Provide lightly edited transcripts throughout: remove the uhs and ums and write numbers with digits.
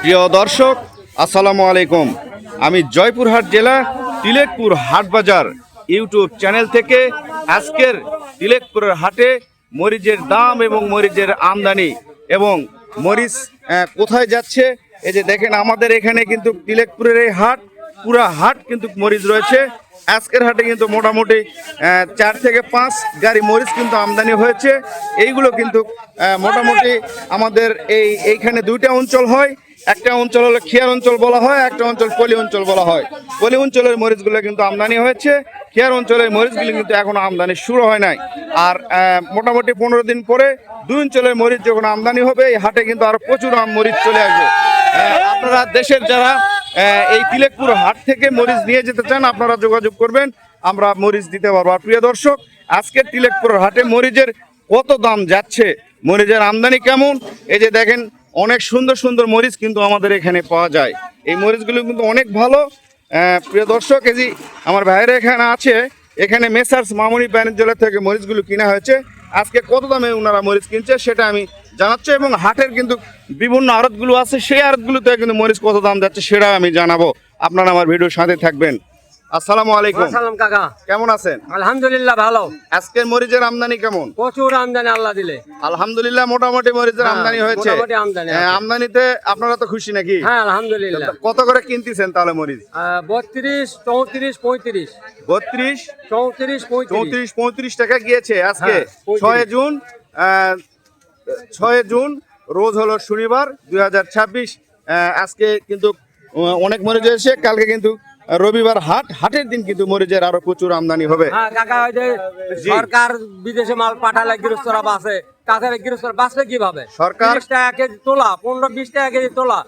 প্রিয় দর্শক, আসসালামু আলাইকুম। আমি জয়পুরহাট জেলা তিলেকপুর হাট বাজার ইউটিউব চ্যানেল থেকে আজকের তিলেকপুরের হাটে মরিচের দাম এবং মরিচের আমদানি এবং মরিচ কোথায় যাচ্ছে এই যে দেখেন, আমাদের এখানে কিন্তু তিলেকপুরের এই হাট, পুরা হাট কিন্তু মরিচ রয়েছে। আজকের হাটে কিন্তু মোটামুটি 4 থেকে 5 গাড়ি মরিচ কিন্তু আমদানি হয়েছে। এইগুলো কিন্তু মোটামুটি আমাদের এইখানে দুইটা অঞ্চল হয়। একটা অঞ্চল হলো খিয়ার অঞ্চল বলা হয়, একটা অঞ্চল পলি অঞ্চল বলা হয়। পলি অঞ্চলের মরিচগুলো কিন্তু আমদানি হয়েছে, খিয়ার অঞ্চলের মরিচগুলো কিন্তু এখনো আমদানি শুরু হয় নাই। আর মোটামুটি 15 দিন পরে 2 অঞ্চলের মরিচ যখন আমদানি হবে, এই হাটে কিন্তু আরো প্রচুর মরিচ চলে আসবে। আপনারা দেশের যারা এই তিলেকপুর হাট থেকে মরিচ নিয়ে যেতে চান, আপনারা যোগাযোগ করবেন, আমরা মরিচ দিতে পারবো। আর প্রিয় দর্শক, আজকের তিলেকপুর হাটে মরিচের কত দাম যাচ্ছে, মরিচের আমদানি কেমন, এই যে দেখেন অনেক সুন্দর সুন্দর মরিচ কিন্তু আমাদের এখানে পাওয়া যায়। এই মরিচগুলো কিন্তু অনেক ভালো। প্রিয় দর্শক, এই যে আমার ভাইয়েরা এখানে আছে, এখানে মেসার্স মামুনি বাণিজ্যালয় থেকে মরিচগুলো কিনা হয়েছে। আজকে কত দামে ওনারা মরিচ কিনছে সেটা আমি জানাচ্ছি, এবং হাটের কিন্তু বিভিন্ন আড়তগুলো আছে, সেই আড়তগুলোতে কিন্তু মরিচ কত দাম যাচ্ছে সেটা আমি জানাবো। আপনারা আমার ভিডিওর সাথে থাকবেন। আসসালামু আলাইকুম। আসসালাম কাকা, কেমন আছেন? আলহামদুলিল্লাহ ভালো। আজকের মরিচের আমদানি কেমন? প্রচুর আমদানি আল্লাহ দিলে। আলহামদুলিল্লাহ, মোটামুটি মরিচের আমদানি হয়েছে। আমদানিতে আপনারা তো খুশি নাকি? হ্যাঁ আলহামদুলিল্লাহ। কত করে কিনতেছেন তাহলে মরিচ? 32, 34, 35। 32, 34, 34, 35 টাকা গিয়েছে আজকে। 6 জুন, 6 জুন রোজ হলো শনিবার 2026। আজকে কিন্তু অনেক মরিচ এসেছে। কালকে কিন্তু রবিবার হাটের দিন কিন্তু মরিচের আরো প্রচুর আমদানি হবে। কাকা, ওই যে সরকার বিদেশে মাল পাঠালে গৃহস্থরা বাসে, তাছাড়া গৃহস্থরা বাঁচবে কিভাবে? সরকার 30 টাকা কেজি তোলা, 15-20 টাকা কেজি তোলা,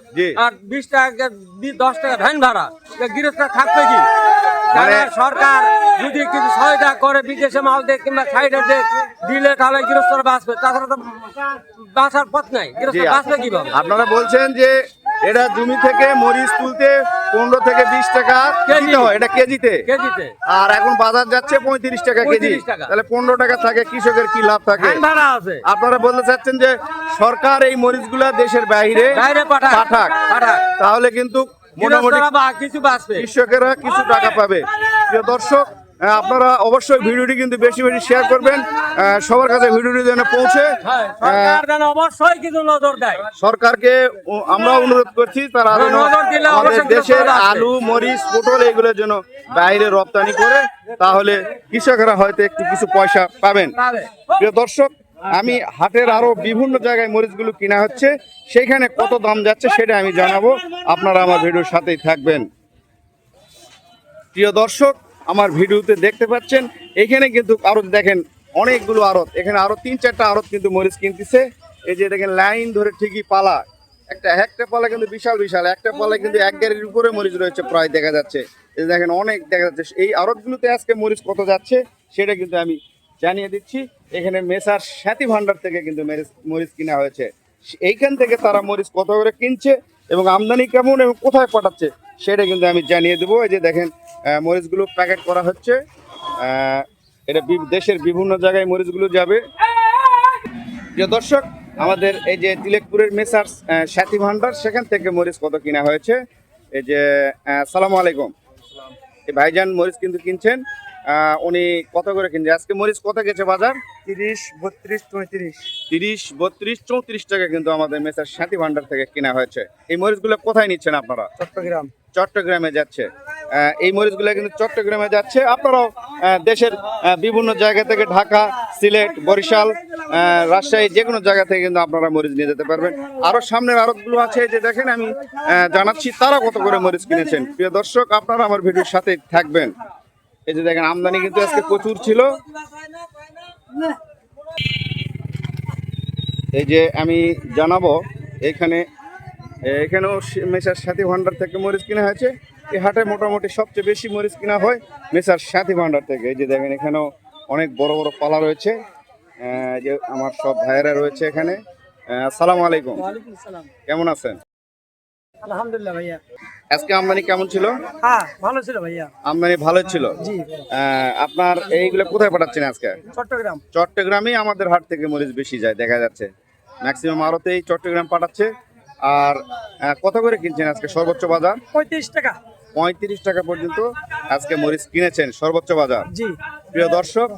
আর 20 টাকা 10 টাকা ভ্যান ভাড়া, গৃহস্থরা থাকবে কি? সরকার যদি কিছু সহায়তা করে, বিদেশে মাল দেখ কিংবা সাইডে দিলে, তাহলে গৃহস্থরা বাঁচবে, তাছাড়া তো বাঁচার পথ নাই। গৃহস্থরা বাঁচবে কিভাবে? আপনারা বলছেন যে এটা জমি থেকে মরিচ তুলতে 15 থেকে 20 টাকা কেজি হয়, এটা কেজিতে। আর এখন বাজার যাচ্ছে 35 টাকা কেজি, তাহলে 15 টাকা থাকে, কৃষকের কি লাভ থাকে? আপনারা বলতে চাচ্ছেন যে সরকার এই মরিচগুলা দেশের বাইরে পাঠাক, তাহলে কিন্তু মোটামুটি কৃষকেরা কিছু টাকা পাবে। প্রিয় দর্শক, আপনারা অবশ্যই ভিডিওটি কিন্তু বেশি বেশি শেয়ার করবেন, সবার কাছে ভিডিওটি যেন পৌঁছে। অবশ্যই কিছু নজর দেয়। সরকারকে আমরা অনুরোধ করছি, তারা আমাদের দেশের আলু, মরিচ, পটল এগুলোর জন্য বাইরে রপ্তানি করে, তাহলে কৃষকরা হয়তো একটু কিছু পয়সা পাবেন। প্রিয় দর্শক, আমি হাটের আরো বিভিন্ন জায়গায় মরিচগুলো কিনা হচ্ছে, সেখানে কত দাম যাচ্ছে সেটা আমি জানাবো। আপনারা আমার ভিডিওর সাথেই থাকবেন। প্রিয় দর্শক, আমার ভিডিওতে দেখতে পাচ্ছেন এখানে কিন্তু আড়ত, দেখেন অনেকগুলো আড়ত, এখানে আরো 3-4টা আড়ত কিন্তু মরিচ কিনতেছে। এই যে দেখেন লাইন ধরে ঠিকই পালা, একটা পালা কিন্তু বিশাল বিশাল, একটা পালা কিন্তু 1 গাড়ির উপরে মরিচ রয়েছে প্রায় দেখা যাচ্ছে। এই দেখেন অনেক দেখা যাচ্ছে। এই আড়তগুলোতে আজকে মরিচ কত যাচ্ছে সেটা কিন্তু আমি জানিয়ে দিচ্ছি। এখানে মেসার স্বাতি ভান্ডার থেকে কিন্তু মরিচ কিনা হয়েছে। এইখান থেকে তারা মরিচ কত করে কিনছে এবং আমদানি কেমন এবং কোথায় পাঠাচ্ছে সেটা কিন্তু আমি জানিয়ে দেবো। এই যে দেখেন মরিচগুলো প্যাকেট করা হচ্ছে, এটা দেশের বিভিন্ন জায়গায় মরিচগুলো যাবে। প্রিয় দর্শক, আমাদের এই যে তিলেকপুরের মেসার্স স্বাতি ভান্ডার, সেখান থেকে মরিচ কত কিনা হয়েছে। এই যে আসসালামু আলাইকুম, এই ভাইজান মরিচ কিন্তু কিনছেন, উনি কত করে কিনছে আজকে? মরিচ কত গেছে বাজার? 30, 32, 35। 30, 32, 34 টাকা কিন্তু আমাদের মেসার স্বাতি ভান্ডার থেকে কেনা হয়েছে। এই মরিচগুলো কোথায় নিচ্ছেন আপনারা? চট্টগ্রামে যাচ্ছে। এই মরিচগুলো কিন্তু চট্টগ্রামে যাচ্ছে। আপনারাও দেশের বিভিন্ন জায়গা থেকে, ঢাকা, সিলেট, বরিশাল, রাজশাহী, যে কোনো জায়গা থেকে কিন্তু আপনারা মরিচ নিয়ে যেতে পারবেন। আরো সামনের আড়তগুলো আছে, যে দেখেন আমি জানাচ্ছি তারা কত করে মরিচ কিনেছেন। প্রিয় দর্শক, আপনারা আমার ভিডিওর সাথে থাকবেন। এই যে দেখেন আমদানি কিন্তু আজকে প্রচুর ছিল। এই যে আমি জানাবো, এখানেও মেসার স্বাতি ভান্ডার থেকে মরিচ কিনা হয়েছে। এই হাটে মোটামুটি সবচেয়ে বেশি মরিচ কিনা হয় মেসার স্বাতি ভান্ডার থেকে। এই যে দেখেন এখানেও অনেক বড় বড় পালা রয়েছে, যে আমার সব ভাইয়েরা রয়েছে এখানে। আসসালামু আলাইকুম, কেমন আছেন? আলহামদুলিল্লাহ ভাইয়া। আজকে আমদানি কেমন ছিল? হ্যাঁ ভালো ছিল ভাইয়া। আমদানি ভালো ছিল। জি। আপনার এইগুলো কোথায় পাঠাচ্ছেন আজকে? চট্টগ্রাম। চট্টগ্রামে আমাদের হাট থেকে মরিচ বেশি যায় দেখা যাচ্ছে। ম্যাক্সিমাম আড়তেই চট্টগ্রাম পাঠাচ্ছে। আর কত করে কিনছেন আজকে সর্বোচ্চ বাজার? 35 টাকা। 35 টাকা পর্যন্ত আজকে মরিচ কিনেছেন সর্বোচ্চ বাজার। জি প্রিয় দর্শক,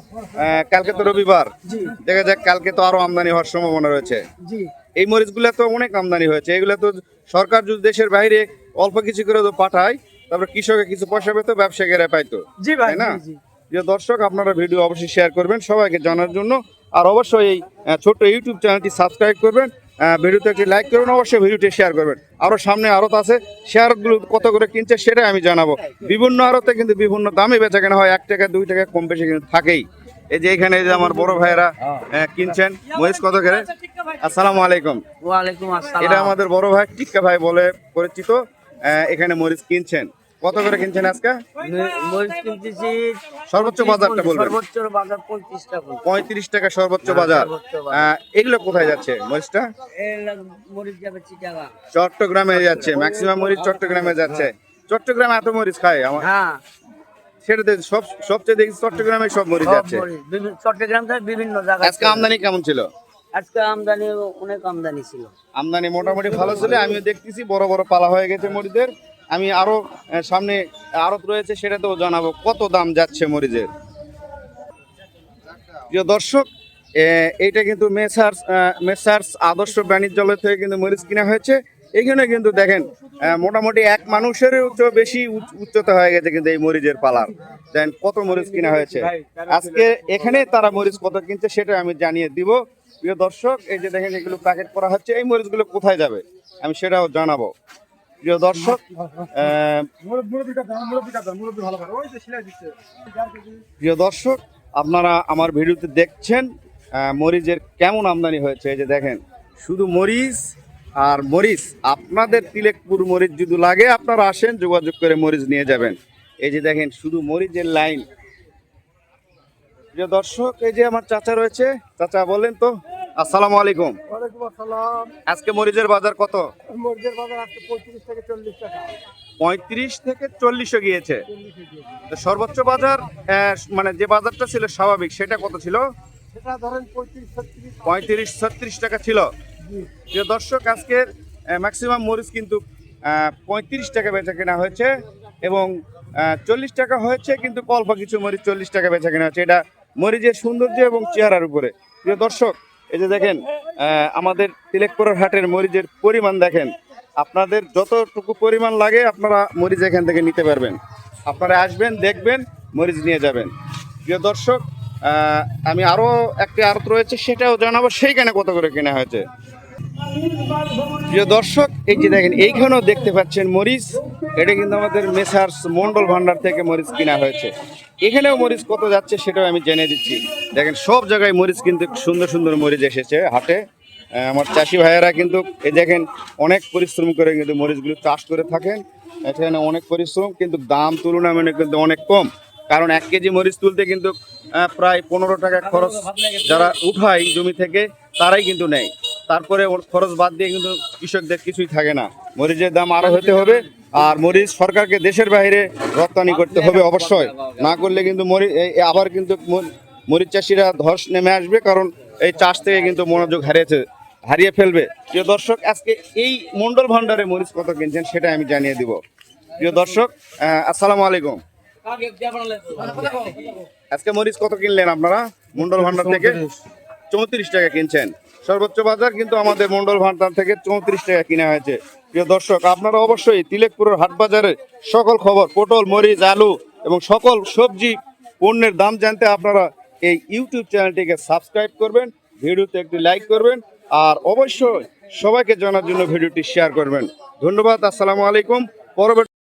কালকে তো রবিবার, জি দেখা যাক কালকে তো আরো আমদানি হওয়ার সম্ভাবনা রয়েছে। জি এই মরিচগুলো তো অনেক আমদানি হয়েছে, এগুলো তো সরকার যদি দেশের বাইরে অল্প কিছু করে তো পাঠায়, তারপরে কৃষকের কিছু পয়সা পেতো, ব্যবসায়ীরা পাইতো, জি ভাই, তাই না? জি, জি। প্রিয় দর্শক, আপনারা ভিডিও অবশ্যই শেয়ার করবেন সবাইকে জানার জন্য, আর অবশ্যই এই ছোট্ট ইউটিউব চ্যানেলটি সাবস্ক্রাইব করবেন, ভিডিওতে একটি লাইক করবেন, অবশ্যই ভিডিওটি শেয়ার করবেন। আরো সামনে আড়ত আছে, শেয়ারগুলো কত করে কিনছে সেটা আমি জানাবো। বিভিন্ন আড়তে কিন্তু বিভিন্ন দামে বেচা কেনা হয়, 1 টাকা 2 টাকা কম বেশি কিন্তু থাকেই। এই যে এখানে যে আমার বড় ভাইরা কিনছেন মরিচ কত করে। আসসালামু আলাইকুম। ওয়ালাইকুম আসসালাম। এটা আমাদের বড় ভাই টিক্কা ভাই বলে পরিচিত। এখানে মরিচ কিনছেন, কত করে কিনছেন আজকে? মরিচ কিনতেছি সর্বোচ্চ বাজারটা বলবেন। সর্বোচ্চ বাজার 35 টাকা। 35 টাকা সর্বোচ্চ বাজার। সর্বোচ্চ বাজার। এগুলো কোথায় যাচ্ছে মরিচটা? এই মরিচ যাবে চিটাগাং। চট্টগ্রামে যাচ্ছে, ম্যাক্সিমাম মরিচ চট্টগ্রামে যাচ্ছে। চট্টগ্রামে এত মরিচ খায় আমার, হ্যাঁ, সেটাতে সবচেয়ে দেখি চট্টগ্রামে সব মরিচ সব যাচ্ছে। মরিচ চট্টগ্রাম থেকে বিভিন্ন জায়গায়। আজকে আমদানি কেমন ছিল? আজকে আমদানি অনেক আমদানি ছিল। আমদানি মোটামুটি ভালো ছিল, আমিও দেখতেছি বড় বড় পালা হয়ে গেছে মরিচের। আমি আরো সামনে আড়ত রয়েছে, সেটাতেও জানাবো কত দাম যাচ্ছে মরিচের। প্রিয় দর্শক, এইটা কিন্তু মেসার্স আদর্শ বাণিজ্যালয় থেকে কিন্তু মরিচ কিনা হয়েছে। এখানে কিন্তু দেখেন মোটামুটি এক মানুষের বেশি উচ্চতা হয়ে গেছে কিন্তু এই মরিচের পালার। দেখেন কত মরিচ কিনা হয়েছে আজকে এখানে। তারা মরিচ কত কিনছে সেটা আমি জানিয়ে দিব। প্রিয় দর্শক, এই যে দেখেন এগুলো প্যাকেট করা হচ্ছে, এই মরিচগুলো কোথায় যাবে আমি সেটাও জানাবো। প্রিয় দর্শক, প্রিয় দর্শক, আপনারা আমার ভিডিওতে দেখছেন মরিচের কেমন আমদানি হয়েছে। এই যে দেখেন শুধু মরিচ আর মরিচ। আপনাদের তিলেকপুর মরিচ যদি লাগে আপনারা আসেন, যোগাযোগ করে মরিচ নিয়ে যাবেন। এই যে দেখেন শুধু মরিচের লাইন। প্রিয় দর্শক, এই যে আমার চাচা রয়েছে, চাচা বলেন তো। আসসালামু আলাইকুম। ওয়ালাইকুম আসসালাম। আজকে মরিচের বাজার কত? মরিচের বাজার আজকে 35 থেকে 40 টাকা। 35 থেকে 40 গিয়েছে। তো সর্বোচ্চ বাজার মানে যে বাজারটা ছিল স্বাভাবিক সেটা কত ছিল? সেটা ধরেন 35-36। 35-36 টাকা ছিল। প্রিয় দর্শক, আজকের ম্যাক্সিমাম মরিচ কিন্তু 35 টাকা বেচা কেনা হয়েছে এবং 40 টাকা হয়েছে, কিন্তু অল্প কিছু মরিচ 40 টাকা বেচা কেনা হচ্ছে। এটা মরিচের সৌন্দর্য এবং চেহারার উপরে। প্রিয় দর্শক, এই যে দেখেন আমাদের তিলেকপুরের হাটের মরিচের পরিমাণ দেখেন। আপনাদের যতটুকু পরিমাণ লাগে আপনারা মরিচ এখান থেকে নিতে পারবেন। আপনারা আসবেন, দেখবেন, মরিচ নিয়ে যাবেন। প্রিয় দর্শক, আমি আরো একটি আড়ত রয়েছে সেটাও জানাবো, সেইখানে কত করে কেনা হয়েছে। প্রিয় দর্শক, এই যে দেখেন এইখানেও দেখতে পাচ্ছেন মরিচ। এটা কিন্তু আমাদের মেসার্স মন্ডল ভান্ডার থেকে মরিচ কিনা হয়েছে। এখানেও মরিচ কত যাচ্ছে সেটাও আমি জেনে দিচ্ছি। দেখেন সব জায়গায় মরিচ কিন্তু সুন্দর সুন্দর মরিচ এসেছে হাটে। আমার চাষি ভাইয়েরা কিন্তু এই দেখেন অনেক পরিশ্রম করে কিন্তু মরিচগুলো চাষ করে থাকেন। এখানে অনেক পরিশ্রম, কিন্তু দাম তুলনামূলক কিন্তু অনেক কম। কারণ 1 কেজি মরিচ তুলতে কিন্তু প্রায় 15 টাকা খরচ যারা উঠায় জমি থেকে তারাই কিন্তু নেয়। তারপরে ওর খরচ বাদ দিয়ে কিন্তু কৃষকদের কিছুই থাকে না। মরিচের দাম আরো হতে হবে, আর মরিচ সরকারকে দেশের বাইরে রপ্তানি করতে হবে অবশ্যই। না করলে কিন্তু আবার কিন্তু মরিচ চাষিরা ধস নেমে আসবে, কারণ এই চাষ থেকে কিন্তু মনোযোগ হারিয়ে ফেলবে। প্রিয় দর্শক, আজকে এই মন্ডল ভান্ডারে মরিচ কত কিনছেন সেটা আমি জানিয়ে দিব। প্রিয় দর্শক, আসসালামু আলাইকুম। আজকে মরিচ কত কিনলেন আপনারা মন্ডল ভান্ডার থেকে? 34 টাকা কিনছেন। সর্বোচ্চ বাজার কিন্তু আমাদের মন্ডল ভান্ডার থেকে 34 টাকা কিনা হয়েছে। প্রিয় দর্শক, আপনারা অবশ্যই তিলেকপুরের হাট বাজারে সকল খবর, পটল, মরিচ, আলু এবং সকল সবজি পণ্যের দাম জানতে আপনারা এই ইউটিউব চ্যানেলটিকে সাবস্ক্রাইব করবেন, ভিডিওতে একটি লাইক করবেন, আর অবশ্যই সবাইকে জানার জন্য ভিডিওটি শেয়ার করবেন। ধন্যবাদ। আসসালামু আলাইকুম। পরবর্তী